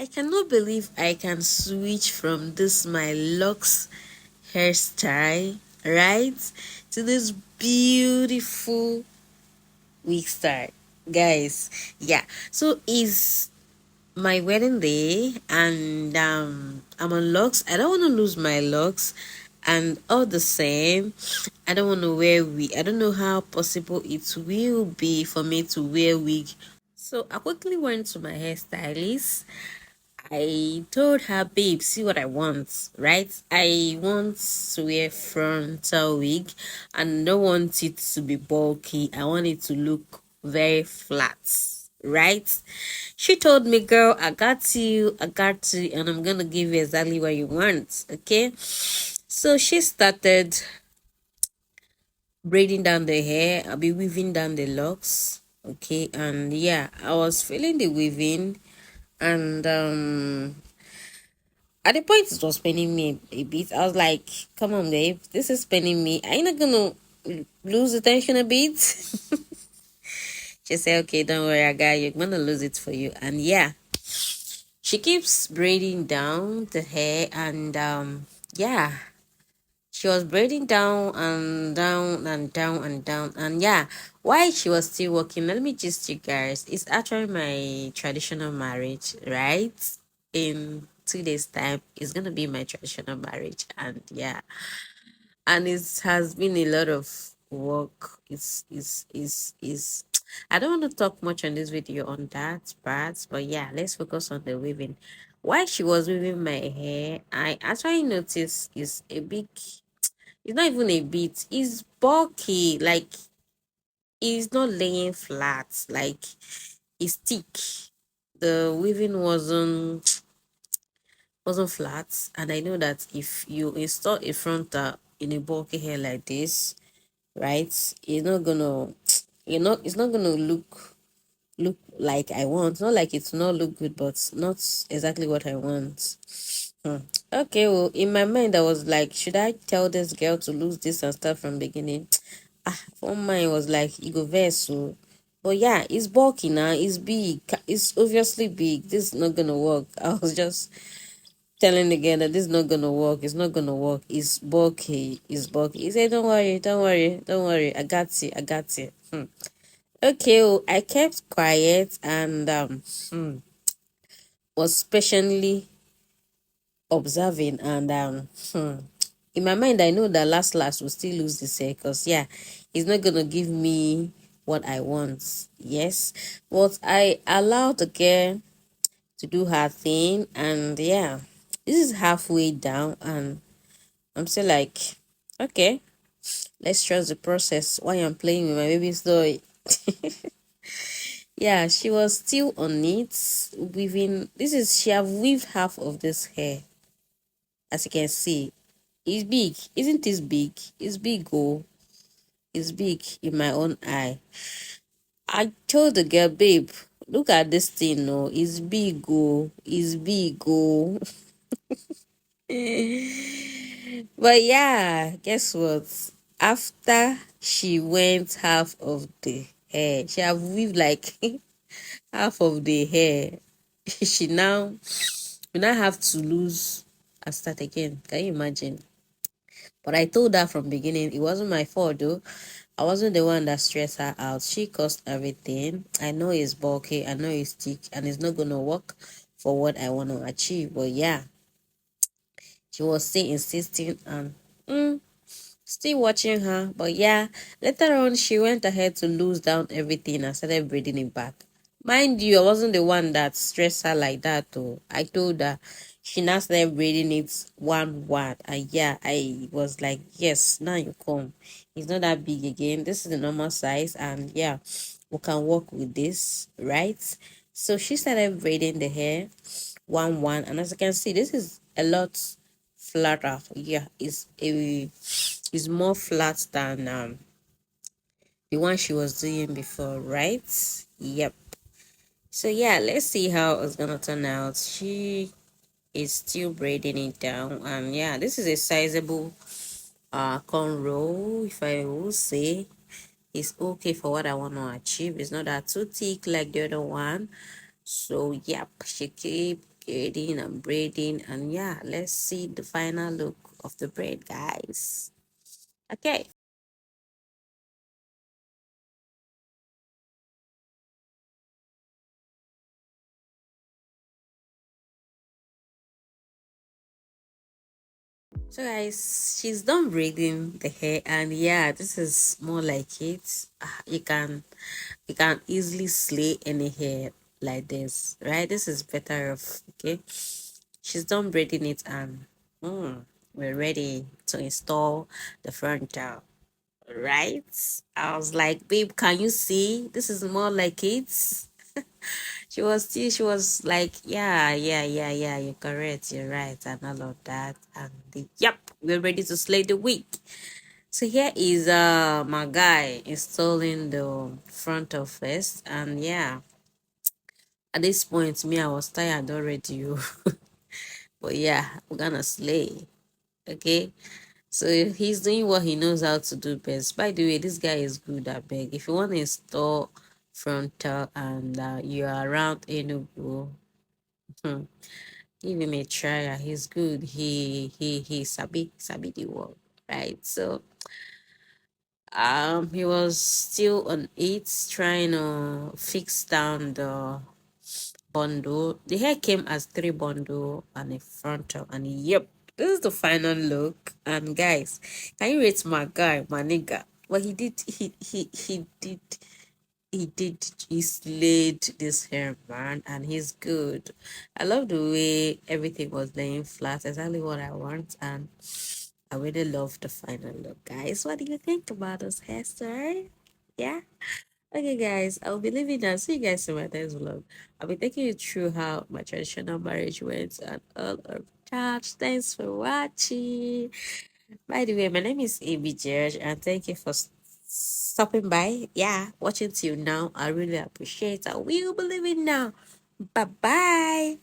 I cannot believe I can switch from this my locks hairstyle, right, to this beautiful wig style. Guys, yeah. So is my wedding day and I'm on locks. I don't want to lose my locks, and all the same I don't want to wear wig. I don't know how possible it will be for me to wear wig. So I quickly went to my hairstylist. I told her, babe, see what I want, right? I want to wear frontal wig and don't want it to be bulky. I want it to look very flat, right? She told me, girl, I got you, and I'm gonna give you exactly what you want, okay? So she started braiding down the hair. I'll be weaving down the locks, okay? And yeah, I was feeling the weaving, and at the point it was paining me a bit. I was like, come on, babe, this is paining me. Are you not gonna lose the tension a bit? She said, okay, don't worry, I got you. I'm gonna lose it for you. And yeah, she keeps braiding down the hair, and yeah, she was braiding down and down and down and down. And yeah, while she was still working, let me just you guys, it's actually my traditional marriage, right? In 2 days time it's gonna be my traditional marriage. And yeah, and it has been a lot of work. It's I don't want to talk much on this video on that part, but yeah, let's focus on the weaving. While she was weaving my hair, I actually noticed is a big, it's not even a bit, it's bulky, like it's not laying flat, like it's thick. The weaving wasn't flat, and I know that if you install a frontal in a bulky hair like this, right, it's not gonna it's not gonna look like I want. Not like it's not look good, but not exactly what I want. Hmm. Okay, well, in my mind I was like, should I tell this girl to lose this and start from beginning? One mine was like, you go vessel. But yeah, it's bulky now, it's big, it's obviously big. This is not gonna work. I was just telling the girl that this is not gonna work, it's not gonna work, it's bulky, it's bulky. He said, don't worry, don't worry, don't worry, I got you, I got you. Okay, well, I kept quiet and was patiently observing, and in my mind I know that last will still lose this hair, because yeah, he's not gonna give me what I want. Yes, but I allowed the girl to do her thing, and yeah, this is halfway down and I'm still like, okay, let's trust the process while I'm playing with my baby's toy. Yeah, she was still on it, weaving. This is, she have weaved half of this hair. As you can see, it's big. Isn't this big? It's big, oh. It's big in my own eye. I told the girl, babe, look at this thing, no. It's big, oh. It's big, oh. But yeah, guess what? After she went half of the hair, she have weaved like half of the hair. She now, we now have to lose and start again. Can you imagine? But I told her from beginning it wasn't my fault though. I wasn't the one that stressed her out. She caused everything. I know it's bulky, I know it's thick, and it's not gonna work for what I want to achieve. But yeah, she was still insisting and still watching her. But yeah, later on she went ahead to lose down everything and started braiding it back. Mind you, I wasn't the one that stressed her like that though. I told her. She now started braiding it one, and yeah, I was like, yes, now you come. It's not that big again. This is the normal size, and yeah, we can work with this, right? So she started braiding the hair one, and as you can see, this is a lot flatter. Yeah, it's more flat than the one she was doing before, right? Yep. So yeah, let's see how it's gonna turn out. She is still braiding it down, and yeah, this is a sizable cornrow, if I will say. It's okay for what I want to achieve. It's not that too thick like the other one. So yep, she keep braiding and braiding, and yeah, let's see the final look of the braid, guys. Okay. So guys, she's done braiding the hair, and yeah, this is more like it. You can easily slay any hair like this, right? This is better of okay. She's done braiding it, and we're ready to install the frontal. Right? I was like, babe, can you see? This is more like it. She was like, yeah, you're correct, you're right, and all of that. And yep, we're ready to slay the week. So here is my guy installing the front of first, and yeah, at this point, me, I was tired already. But yeah, we're gonna slay. Okay. So he's doing what he knows how to do best. By the way, this guy is good at beg. If you want to install frontal and you are around Enugu, hmm, give him a try. He's good. He sabi the work, right? So he was still on it trying to fix down the bundle. The hair came as three bundle and a frontal, and yep, this is the final look. And guys, can you rate my guy, my nigga? What he did, he slayed this hair, man, and he's good. I love the way everything was laying flat, exactly what I want, and I really love the final look, guys. What do you think about this hairstyle? Yeah. Okay, guys, I'll be leaving now. See you guys in my next vlog. I'll be taking you through how my traditional marriage went and all of that. Thanks for watching. By the way, my name is Amy George, and thank you for stopping by. Yeah, watching till now. I really appreciate it. I will be leaving now. Bye bye.